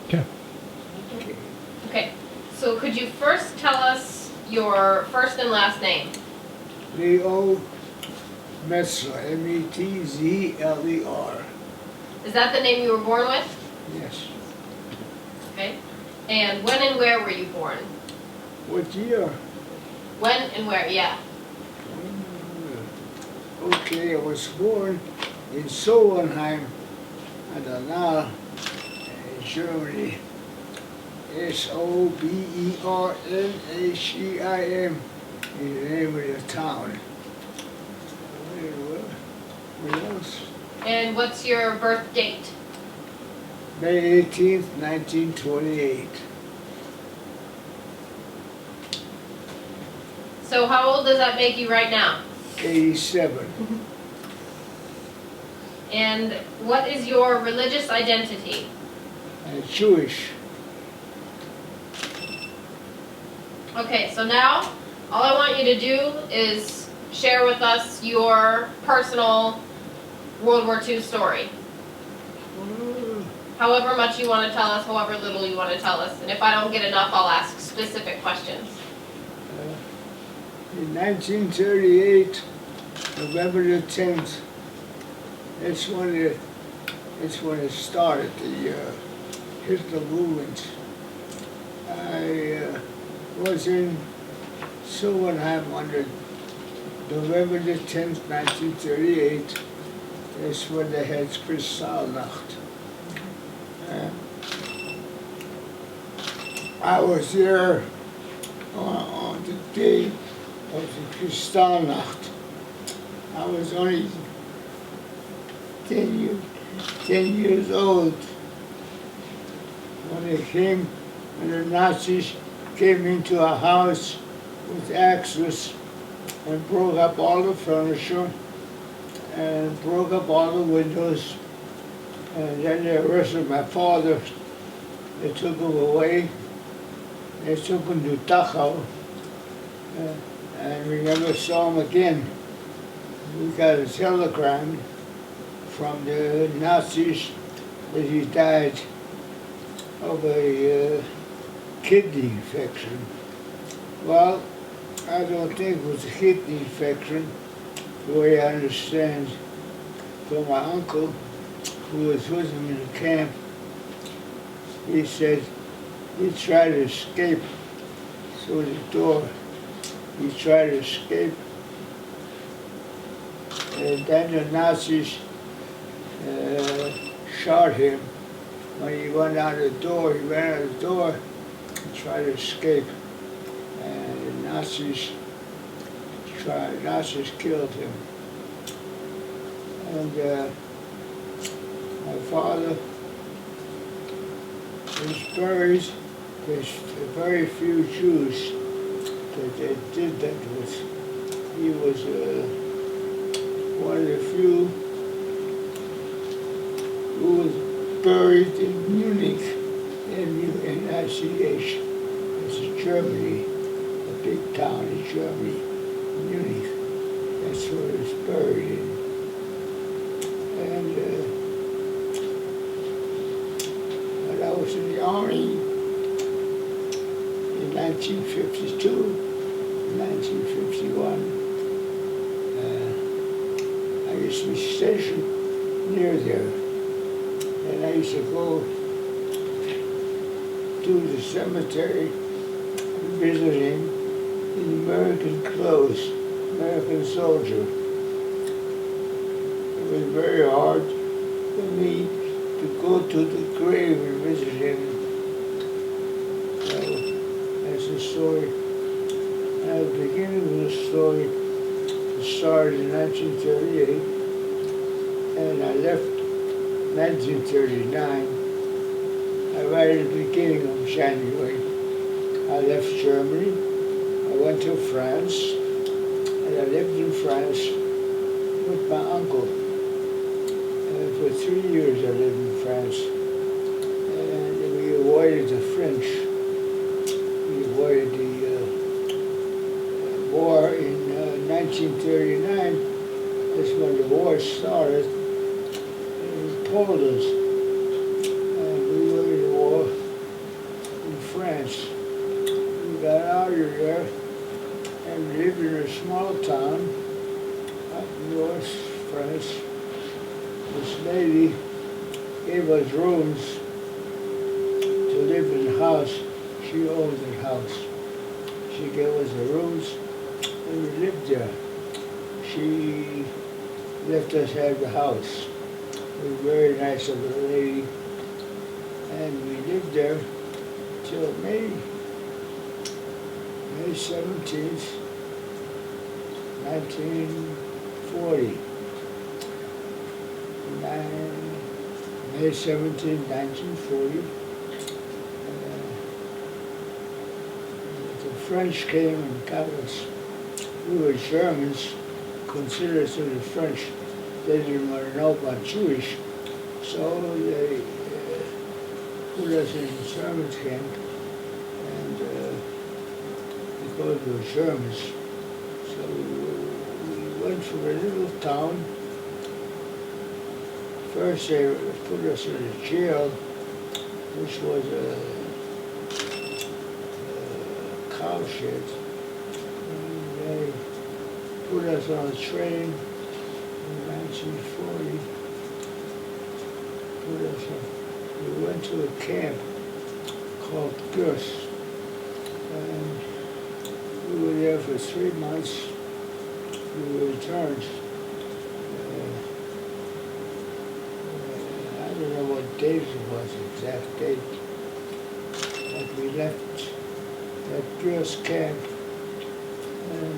Okay. Okay. Okay, so could you first tell us your first and last name? Leo Metzler, Metzler. Is that the name you were born with? Yes. Okay. And when and where were you born? What year? When and where, yeah. Okay, I was born in Solnheim, Adenau, Germany. Sobernachim is the name of the town. What else? And what's your birth date? May 18th, 1928. So how old does that make you right now? 87. And what is your religious identity? Jewish. Okay, so now all I want you to do is share with us your personal World War II story. However much you want to tell us, however little you want to tell us. And if I don't get enough, I'll ask specific questions. In 1938, November the 10th, that's when it started, the Hitler movement. I was in Solnheim on November the 10th, 1938. That's when they had Kristallnacht. I was there on the day of the Kristallnacht. I was only 10 years old when the Nazis came into a house with axes and broke up all the furniture and broke up all the windows. And then they arrested my father. They took him away. They took him to Dachau. And we never saw him again. We got a telegram from the Nazis that he died of a kidney infection. Well, I don't think it was a kidney infection, the way I understand from my uncle, who was with him in the camp. He said he tried to escape through the door. He tried to escape. And then the Nazis shot him when he went out the door. He ran out the door and tried to escape. And the Nazis killed him. And my father was buried. There's very few Jews that they did that with. He was one of the few who was buried in Munich, M-U-N-I-C-H. It's in Germany, a big town in Germany, Munich. That's where he was buried in. And when I was in the Army in 1952, 1951, I used to be stationed near there. And I used to go to the cemetery and visit him in American clothes, American soldier. It was very hard for me to go to the grave and visit him. So that's the story. At the beginning of the story, it started in 1938, and I left 1939. Right at the beginning of January, I left Germany. I went to France, and I lived in France with my uncle. And for 3 years I lived in France. And we avoided the French. We avoided the war in 1939. That's when the war started in Poland. And we were in the war there, and we lived in a small town up north France. This lady gave us rooms to live in the house. She owned the house. She gave us the rooms, and we lived there. She let us have the house. It was very nice of the lady. And we lived there till May 17th, 1940. May 17th, 1940. The French came and got us. We were Germans, considered us the French. They didn't want to know about Jewish, so they put us in German camp, and because we were Germans, so we went from a little town. First they put us in a jail, which was a cow shed. And they put us on a train in 1940. We went to a camp called Gurs, and we were there for 3 months. We returned. I don't know what date it was, exact date, but we left that Gurs camp, and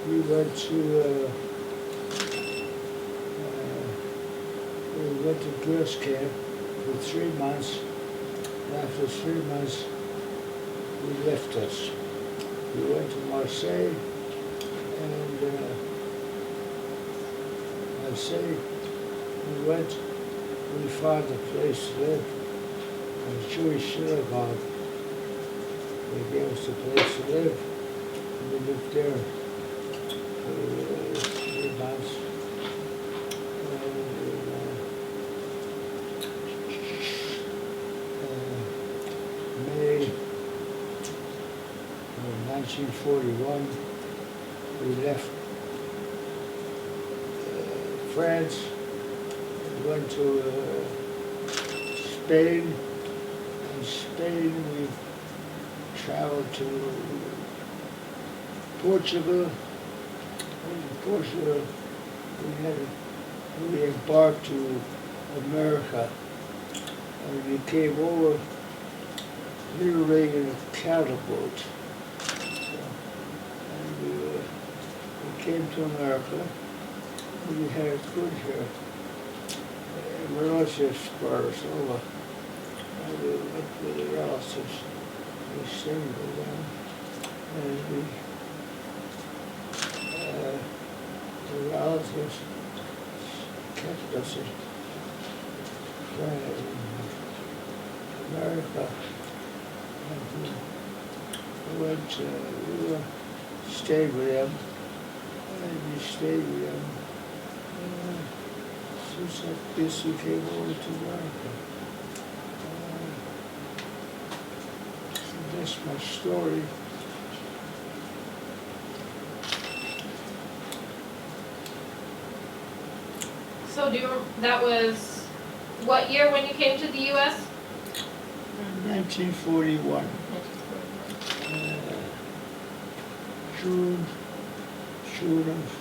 we went to Gurs camp for 3 months. After 3 months, we left us. We went to Marseille, and Marseille, we found a place to live, a Jewish synagogue. They gave us a place to live, and we lived there for 3 months. May of 1941, we left France, we went to Spain. In Spain, we traveled to Portugal. In Portugal, we embarked to America, and we came over literally in a cattle boat. And we came to America, and we had it good here. And relatives brought us over, and we went with the relatives. We stayed with them, and the relatives kept us in America. And we stayed with them, and we stayed with them. Since like this, we came over to America. So that's my story. So that was what year when you came to the U.S.? 1941.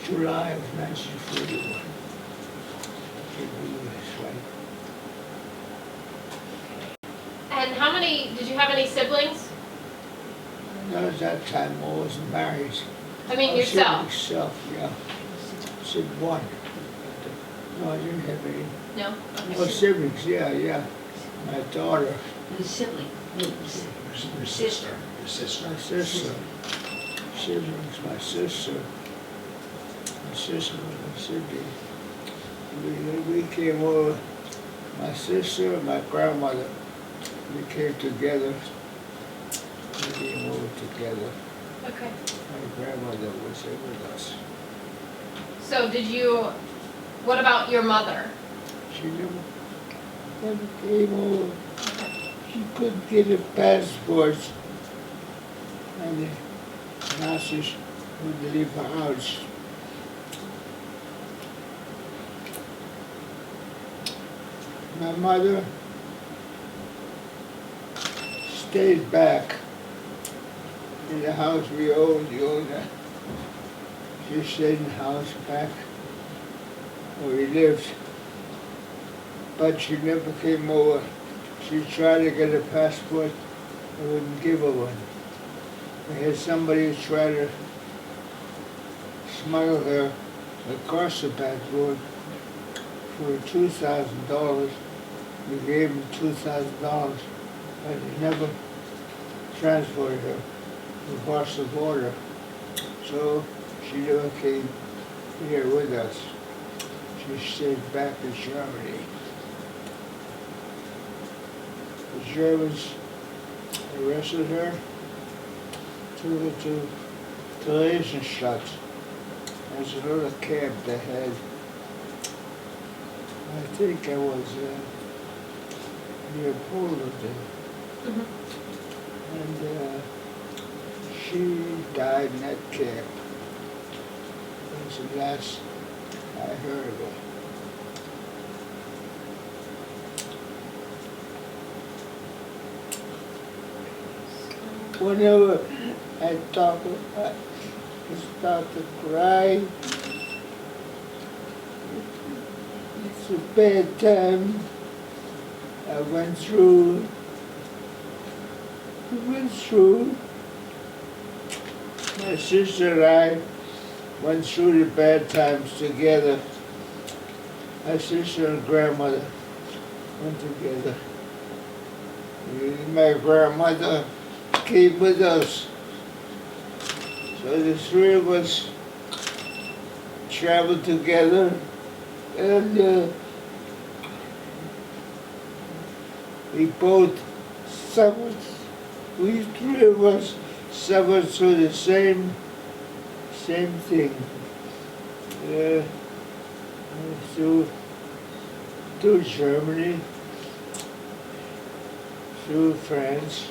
July of 1941. And did you have any siblings? No, at that time I wasn't married. I mean yourself? Myself, yeah. Said one. No, I didn't have any. No? Oh, siblings, yeah. My daughter. The sibling, your sister. My sister. Siblings, my sister. My sister was my sibling. We came over, my sister and my grandmother, we came together. We came over together. Okay. My grandmother was there with us. So what about your mother? She never came over. She couldn't get a passport, and Nazis would leave the house. My mother stayed back in the house we owned, the owner. She stayed in the house back where we lived, but she never came over. She tried to get a passport, I wouldn't give her one. We had somebody try to smuggle her across the back road for $2,000. We gave him $2,000, but he never transported her across the border. So she never came here with us. She stayed back in Germany. The Germans arrested her, took her to Theresienstadt. There's another camp they had. I think I was near Poland there. And she died in that camp. That's the last I heard of her. Whenever I talk, I start to cry. It's a bad time I went through. My sister and I went through the bad times together. My sister and grandmother went together. My grandmother came with us. So the three of us traveled together, and we both suffered. We three of us suffered through the same thing. Through Germany, through France,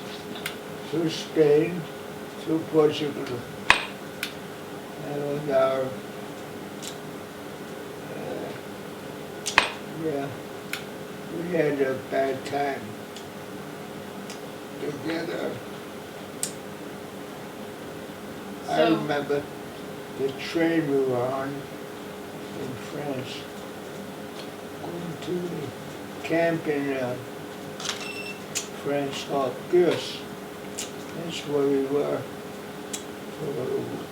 through Spain, through Portugal. And we had a bad time together. I So- remember the train we were on in France, going to the camp in France called Gurs. That's where we were for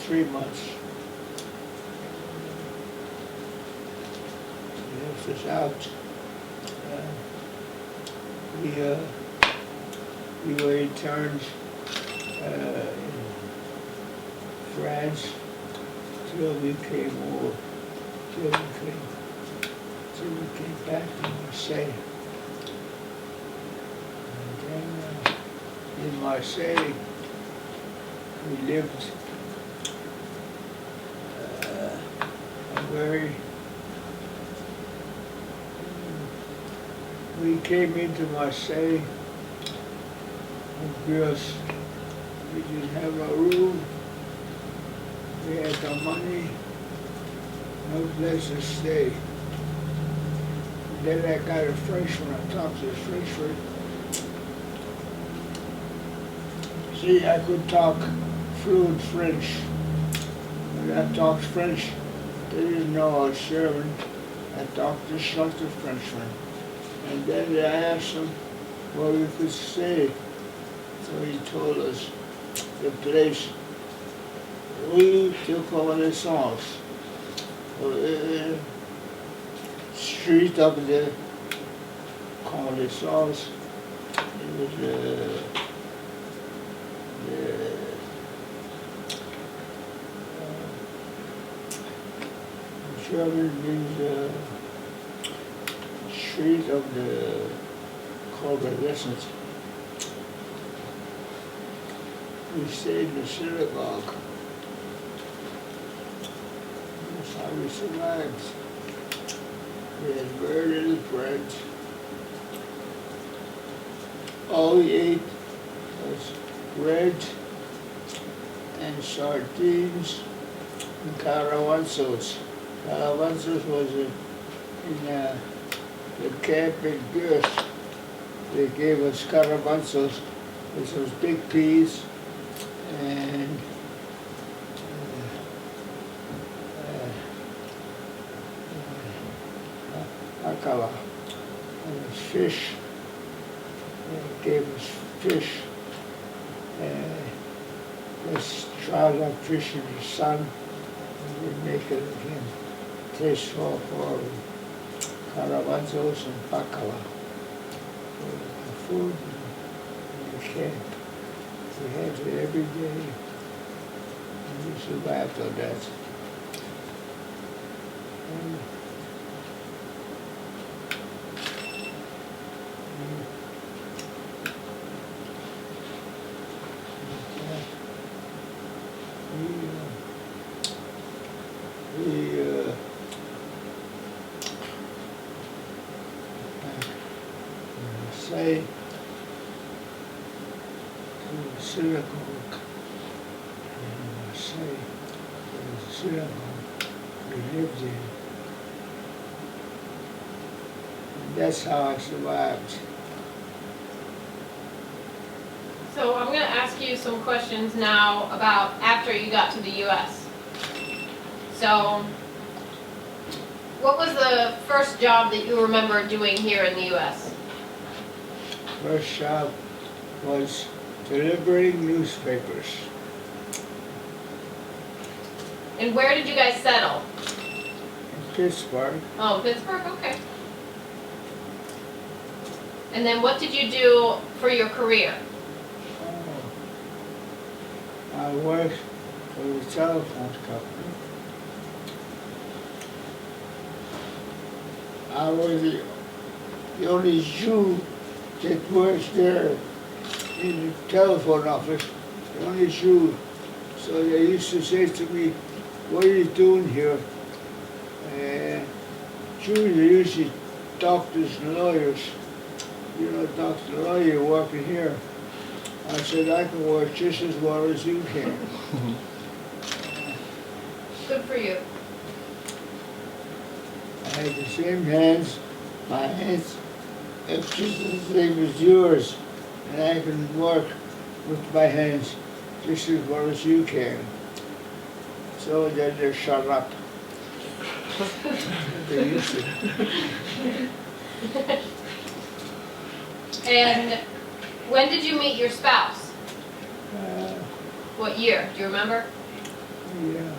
3 months. It was out. We were interned in France till we came over, till we came back to Marseille. And then in Marseille, we lived we came into Marseille because we didn't have a room, we had no money, no place to stay. And then I got a Frenchman, I talked to a Frenchman. See, I could talk fluent French. When I talked French, they didn't know I was German. I talked just like the Frenchman. And then I asked him where we could stay. So he told us the place, Rue de Connaissance, street of the Connaissance. It was the German means street of the convalescent. We stayed in the synagogue. That's how we survived. We had very little bread. All we ate was bread and sardines and caravansos. Caravansos was in the camp in Gers. They gave us caravansos, which was big peas, and akala. And was fish. They gave us fish. Let's try that fish in the sun, and we make it again tasteful for caravansos and bacala. Food in the camp. We had it every day, and we survived on that. And, say to the synagogue, and say to the synagogue we lived in. And that's how I survived. So I'm going to ask you some questions now about after you got to the U.S. So, what was the first job that you remember doing here in the U.S.? First job was delivering newspapers. And where did you guys settle? In Pittsburgh. Oh, Pittsburgh, okay. And then what did you do for your career? I worked for the telephone company. I was the only Jew that worked there in the telephone office, the only Jew. So they used to say to me, "What are you doing here?" And Jews are usually doctors and lawyers. You know, doctor, lawyer working here. I said, "I can work just as well as you can." Good for you. I had the same hands, my hands are just the same as yours, and I can work with my hands just as well as you can. So then they shut up. They used to. And when did you meet your spouse? Uh, What year? Do you remember? yeah.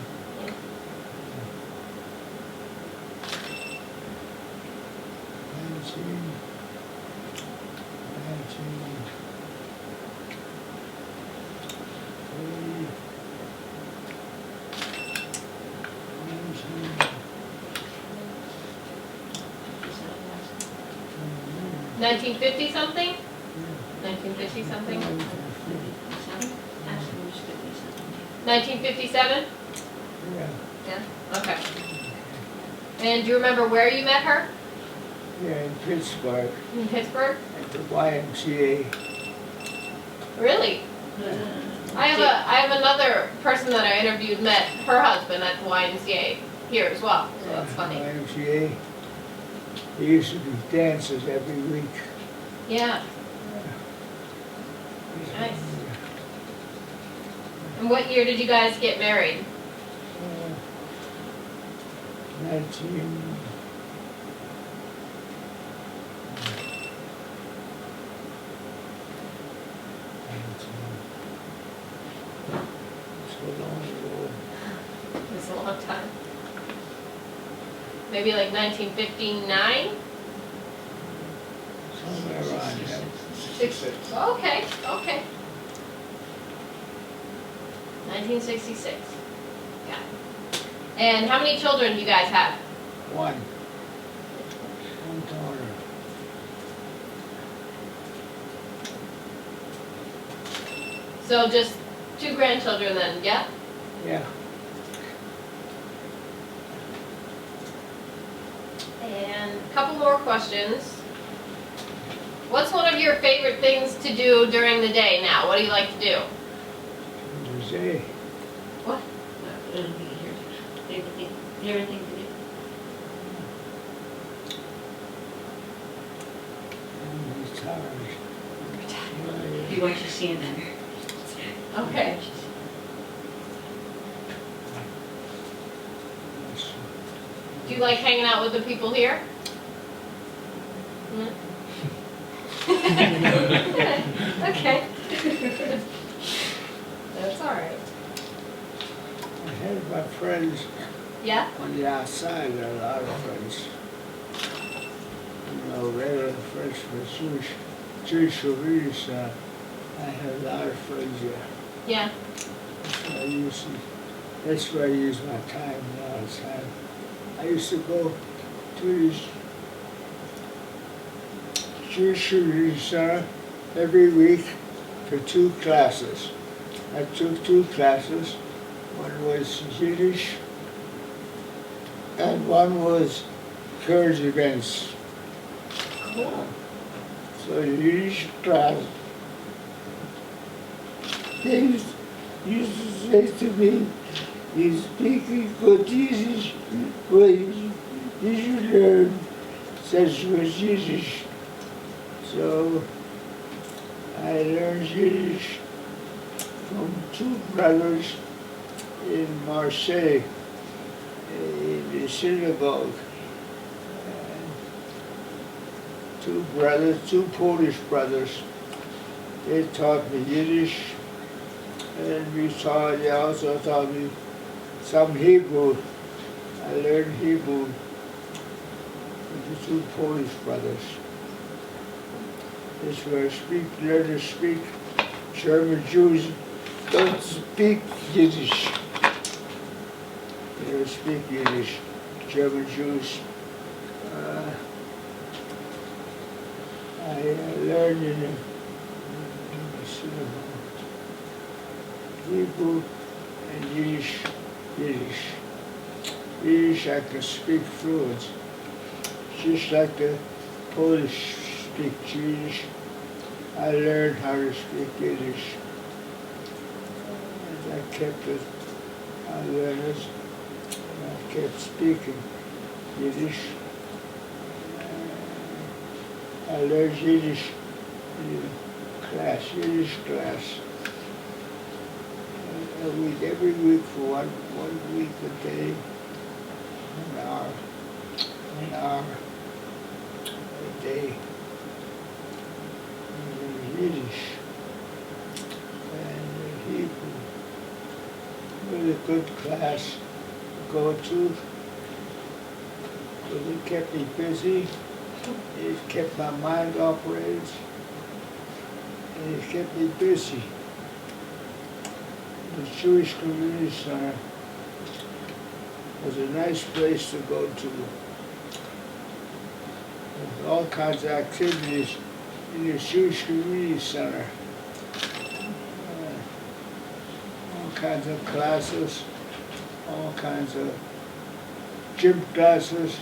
Is that last? 1950 something? 1950 something? Actually, it was 57. 1957? Yeah, Yeah. Okay. And do you remember where you met her? yeah, in Pittsburgh, In Pittsburgh? at the YMCA. Really? I have another person that I interviewed met her husband at the YMCA here as well. So that's funny. YMCA. There used to be dances every week. Yeah. Nice. And what year did you guys get married? 19. So long ago. It's a long time. Maybe like 1959? Somewhere around there. 66. Okay, okay. 1966. Yeah. And how many children do you guys have? One daughter. So just 2 grandchildren then, yeah? Yeah. And a couple more questions. What's one of your favorite things to do during the day now? What do you like to do? Jose. don't think he hears. Do you have anything to do? I'm retired. He wants you seeing them. Okay. Do you like hanging out with the people here? Hmm? Okay. That's all right. I had my friends Yeah? on the outside, there are a lot of friends. You know, regular friends from Jewish communities, I have a lot of friends here. Yeah. That's where I use my time all the time. I used to go to this Jewish community center every week for 2 classes. I took 2 classes. One was Yiddish and one was current events. Cool. So the Yiddish class, they used to say to me, "You speak good Yiddish, well, you should learn such good Yiddish." So I learned Yiddish from 2 brothers in Marseille, in the synagogue. And 2 Polish brothers, they taught me Yiddish, and they also taught me some Hebrew. I learned Hebrew with the 2 Polish brothers. This is where I learn to speak. German Jews don't speak Yiddish. They don't speak Yiddish. German Jews. I learned in the synagogue Hebrew and Yiddish. Yiddish I can speak fluent, just like the Polish speak Yiddish. I learned how to speak Yiddish. And I kept it. I learned it. And I kept speaking Yiddish. I learned Yiddish in Yiddish class. Every week for one week a day, an hour a day. Yiddish and Hebrew. Really good class to go to. But it kept me busy. It kept my mind operated. And it kept me busy. The Jewish Community Center was a nice place to go to. There's all kinds of activities in the Jewish Community Center. All kinds of classes, all kinds of gym classes.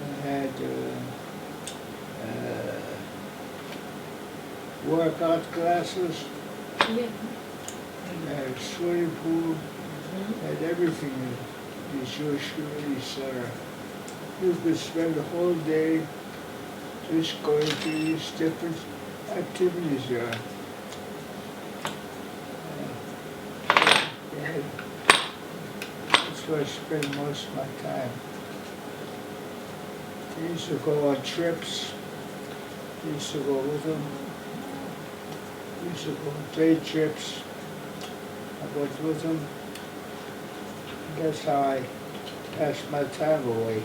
We had workout classes. Yeah. And they had a swimming pool. Had everything in the Jewish Community Center. You could spend the whole day just going to these different activities there. That's where I spend most of my time. I used to go on trips. I used to go with them. I used to go on day trips. I went with them. That's how I passed my time away.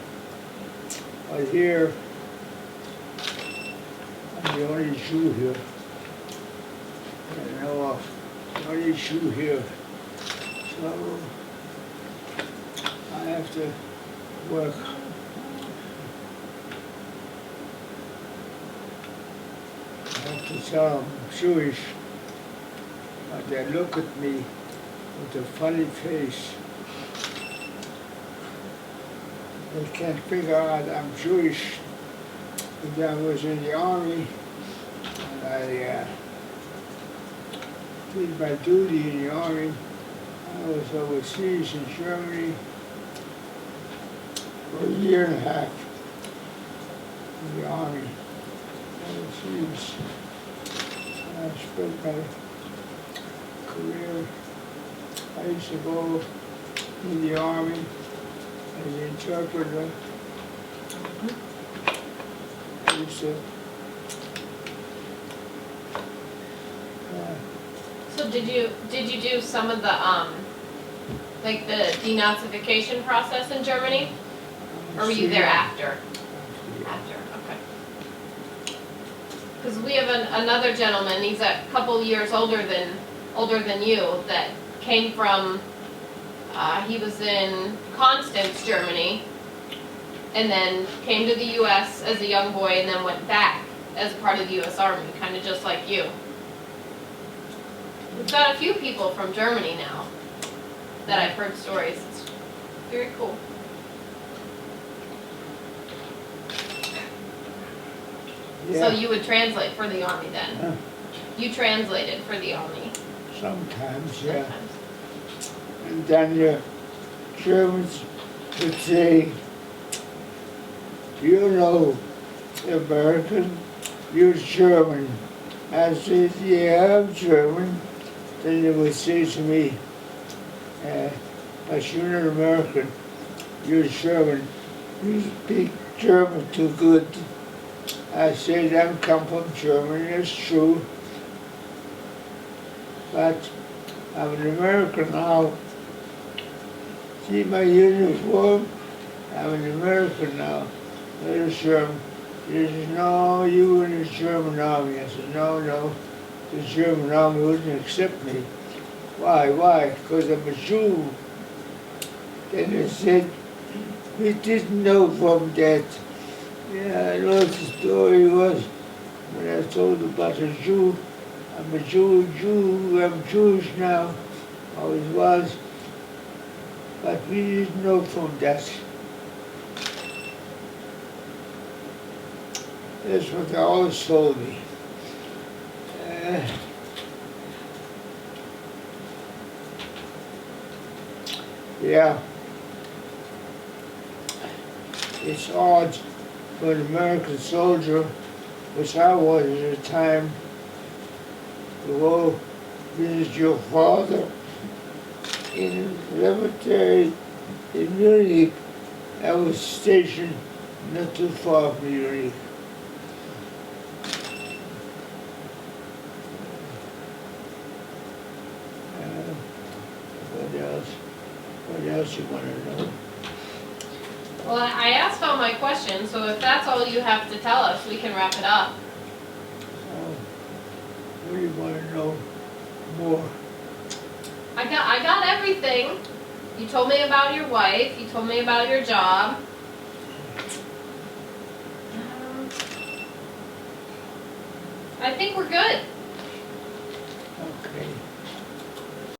But here, I'm the only Jew here. I know of the only Jew here. So I have to work. I have to tell them I'm Jewish, but they look at me with a funny face. They can't figure out I'm Jewish. But I was in the army, and I did my duty in the army. I was overseas in Germany for a year and a half in the army. Overseas. I spent my career. I used to go in the army as an interpreter. I used to So did you do some of the like the denazification process in Germany, or were you there after? After, okay. Because we have another gentleman. He's a couple years older than you that came from. He was in Constance, Germany, and then came to the U.S. as a young boy, and then went back as part of the U.S. Army, kind of just like you. We've got a few people from Germany now that I've heard stories. It's very cool. So you would translate for the Army then? Huh? You translated for the Army? Sometimes, yeah. Sometimes. And then the Germans would say, you know, American, you're German. I said, yeah, I'm German. Then they would say to me, but you're not American, you're German. You speak German too good. I said, I come from Germany, it's true. But I'm an American now. See my uniform? I'm an American now. Not a German. He says, no, you were in the German army. I said, no, the German army wouldn't accept me. Why? Because I'm a Jew. Then they said, we didn't know from that. Yeah, I know what the story was when I told about a Jew. I'm a Jew, I'm Jewish now. Always was. But we didn't know from that. That's what they always told me. Yeah. It's odd for an American soldier, which I was at the time, to go visit your father in the cemetery in Munich. I was stationed not too far from Munich. What else you want to know? Well, I asked all my questions, so if that's all you have to tell us, we can wrap it up. What do you want to know more? I got everything. You told me about your wife. You told me about your job. I think we're good.